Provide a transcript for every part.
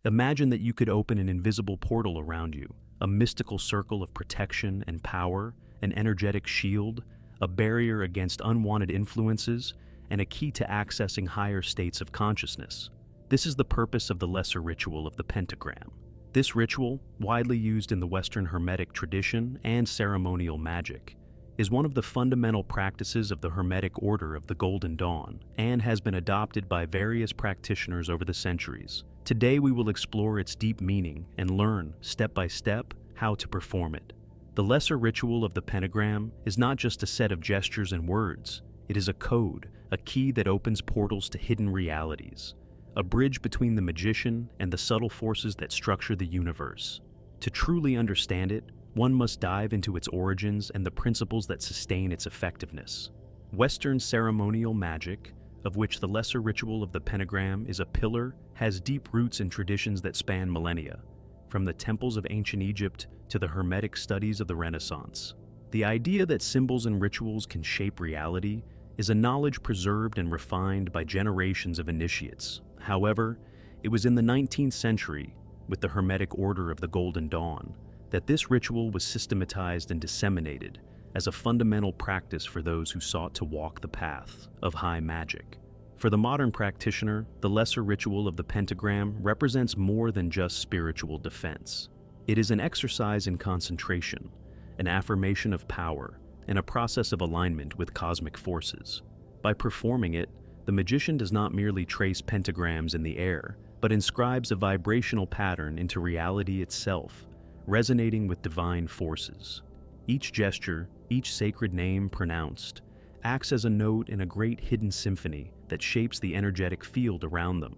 Imagine that you could open an invisible portal around you, a mystical circle of protection and power, an energetic shield, a barrier against unwanted influences, and a key to accessing higher states of consciousness. This is the purpose of the lesser ritual of the Pentagram. This ritual, widely used in the Western Hermetic tradition and ceremonial magic, is one of the fundamental practices of the Hermetic Order of the Golden Dawn and has been adopted by various practitioners over the centuries. Today we will explore its deep meaning and learn, step by step, how to perform it. The lesser ritual of the Pentagram is not just a set of gestures and words. It is a code, a key that opens portals to hidden realities, a bridge between the magician and the subtle forces that structure the universe. To truly understand it, one must dive into its origins and the principles that sustain its effectiveness. Western ceremonial magic, of which the lesser ritual of the Pentagram is a pillar, has deep roots in traditions that span millennia, from the temples of ancient Egypt to the Hermetic studies of the Renaissance. The idea that symbols and rituals can shape reality is a knowledge preserved and refined by generations of initiates. However, it was in the 19th century, with the Hermetic Order of the Golden Dawn, that this ritual was systematized and disseminated as a fundamental practice for those who sought to walk the path of high magic. For the modern practitioner, the lesser ritual of the Pentagram represents more than just spiritual defense. It is an exercise in concentration, an affirmation of power, and a process of alignment with cosmic forces. By performing it, the magician does not merely trace pentagrams in the air, but inscribes a vibrational pattern into reality itself, resonating with divine forces. Each gesture, each sacred name pronounced, acts as a note in a great hidden symphony that shapes the energetic field around them.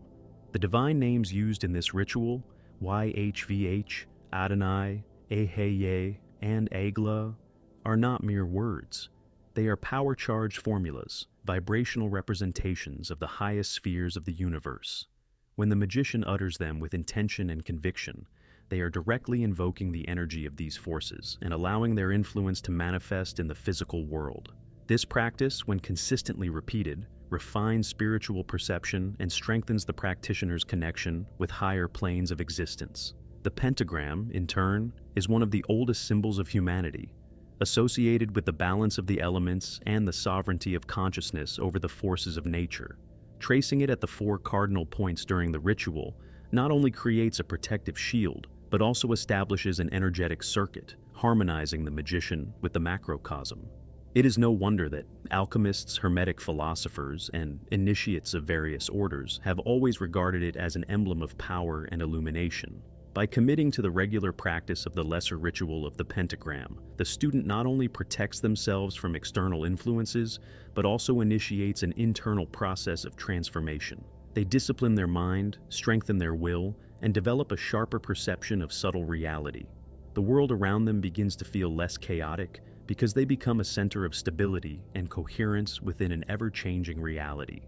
The divine names used in this ritual, YHVH, Adonai, Eheye, and Agla, are not mere words. They are power-charged formulas, vibrational representations of the highest spheres of the universe. When the magician utters them with intention and conviction, they are directly invoking the energy of these forces and allowing their influence to manifest in the physical world. This practice, when consistently repeated, refines spiritual perception and strengthens the practitioner's connection with higher planes of existence. The pentagram, in turn, is one of the oldest symbols of humanity, associated with the balance of the elements and the sovereignty of consciousness over the forces of nature. Tracing it at the 4 cardinal points during the ritual not only creates a protective shield, but also establishes an energetic circuit, harmonizing the magician with the macrocosm. It is no wonder that alchemists, hermetic philosophers, and initiates of various orders have always regarded it as an emblem of power and illumination. By committing to the regular practice of the lesser ritual of the pentagram, the student not only protects themselves from external influences, but also initiates an internal process of transformation. They discipline their mind, strengthen their will, and develop a sharper perception of subtle reality. The world around them begins to feel less chaotic because they become a center of stability and coherence within an ever-changing reality.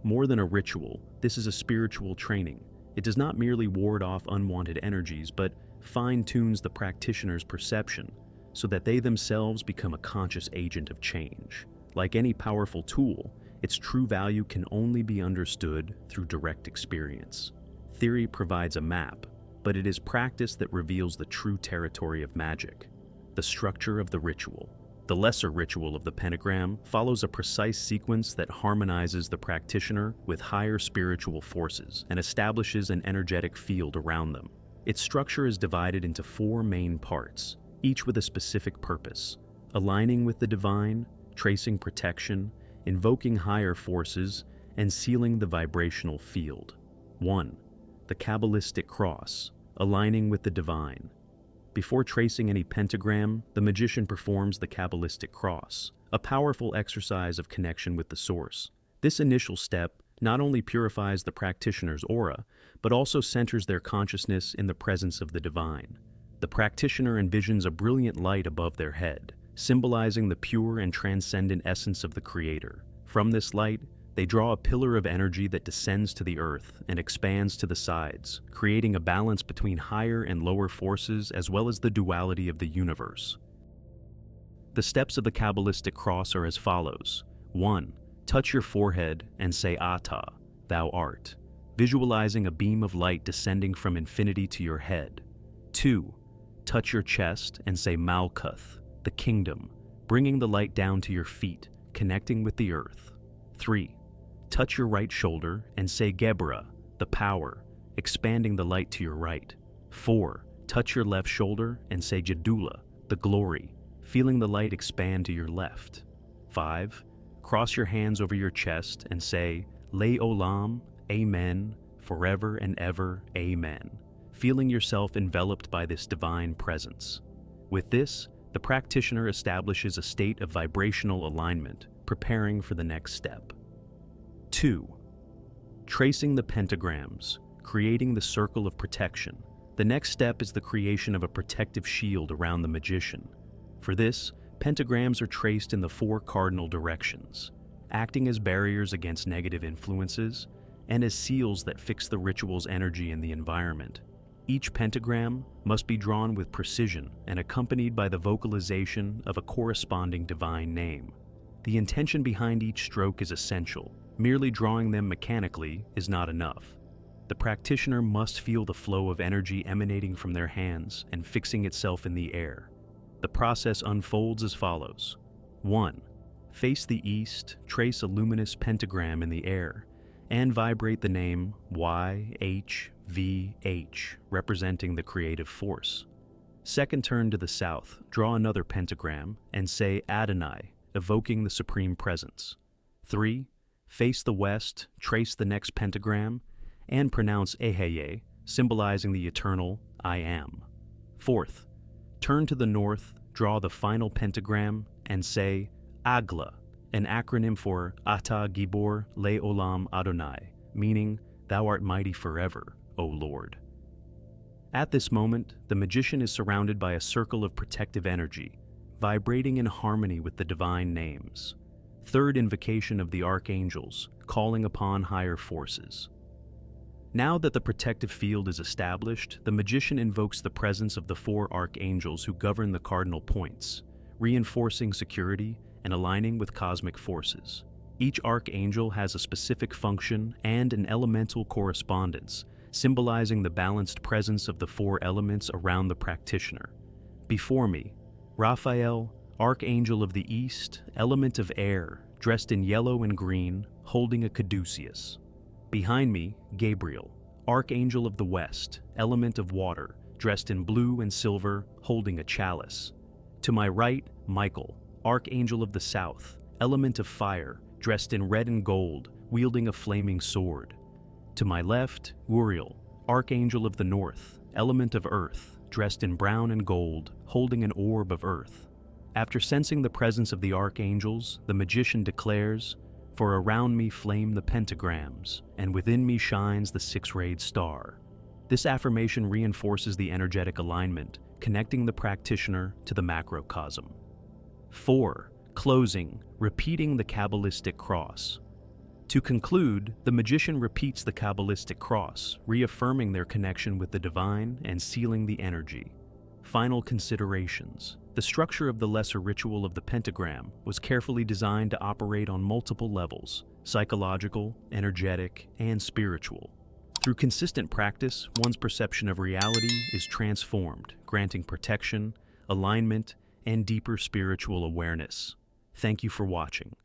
More than a ritual, this is a spiritual training. It does not merely ward off unwanted energies, but fine-tunes the practitioner's perception so that they themselves become a conscious agent of change. Like any powerful tool, its true value can only be understood through direct experience. Theory provides a map, but it is practice that reveals the true territory of magic. The structure of the ritual. The lesser ritual of the pentagram follows a precise sequence that harmonizes the practitioner with higher spiritual forces and establishes an energetic field around them. Its structure is divided into 4 main parts, each with a specific purpose: aligning with the divine, tracing protection, invoking higher forces, and sealing the vibrational field. 1. The Kabbalistic cross, aligning with the divine. Before tracing any pentagram, the magician performs the Kabbalistic cross, a powerful exercise of connection with the source. This initial step not only purifies the practitioner's aura, but also centers their consciousness in the presence of the divine. The practitioner envisions a brilliant light above their head, symbolizing the pure and transcendent essence of the Creator. From this light, they draw a pillar of energy that descends to the earth and expands to the sides, creating a balance between higher and lower forces as well as the duality of the universe. The steps of the Kabbalistic cross are as follows. 1. Touch your forehead and say Ata, thou art. visualizing a beam of light descending from infinity to your head. 2. Touch your chest and say Malkuth, the kingdom, bringing the light down to your feet, connecting with the earth. 3. Touch your right shoulder and say Gebra, the power, expanding the light to your right. 4. Touch your left shoulder and say Jedula, the glory, feeling the light expand to your left. 5. Cross your hands over your chest and say Le Olam, Amen, forever and ever, Amen, feeling yourself enveloped by this divine presence. With this, the practitioner establishes a state of vibrational alignment, preparing for the next step. 2. Tracing the pentagrams, creating the circle of protection. The next step is the creation of a protective shield around the magician. For this, pentagrams are traced in the 4 cardinal directions, acting as barriers against negative influences and as seals that fix the ritual's energy in the environment. Each pentagram must be drawn with precision and accompanied by the vocalization of a corresponding divine name. The intention behind each stroke is essential. Merely drawing them mechanically is not enough. The practitioner must feel the flow of energy emanating from their hands and fixing itself in the air. The process unfolds as follows. 1. Face the east, trace a luminous pentagram in the air, and vibrate the name YHVH, representing the creative force. 2nd, turn to the south, draw another pentagram, and say Adonai, evoking the Supreme Presence. 3. Face the west, trace the next pentagram, and pronounce Eheye, symbolizing the eternal I Am. 4th, turn to the north, draw the final pentagram, and say Agla, an acronym for Ata Gibor Le Olam Adonai, meaning Thou art mighty forever, O Lord. At this moment, the magician is surrounded by a circle of protective energy, vibrating in harmony with the divine names. 3rd, invocation of the archangels, calling upon higher forces. Now that the protective field is established, the magician invokes the presence of the 4 archangels who govern the cardinal points, reinforcing security and aligning with cosmic forces. Each archangel has a specific function and an elemental correspondence, symbolizing the balanced presence of the 4 elements around the practitioner. Before me, Raphael, archangel of the east, element of air, dressed in yellow and green, holding a caduceus. Behind me, Gabriel, archangel of the west, element of water, dressed in blue and silver, holding a chalice. To my right, Michael, archangel of the south, element of fire, dressed in red and gold, wielding a flaming sword. To my left, Uriel, archangel of the north, element of earth, dressed in brown and gold, holding an orb of earth. After sensing the presence of the archangels, the magician declares, "For around me flame the pentagrams, and within me shines the 6-rayed star." This affirmation reinforces the energetic alignment, connecting the practitioner to the macrocosm. 4. Closing, repeating the Kabbalistic cross. To conclude, the magician repeats the Kabbalistic cross, reaffirming their connection with the divine and sealing the energy. Final considerations. The structure of the lesser ritual of the pentagram was carefully designed to operate on multiple levels: psychological, energetic, and spiritual. Through consistent practice, one's perception of reality is transformed, granting protection, alignment, and deeper spiritual awareness. Thank you for watching.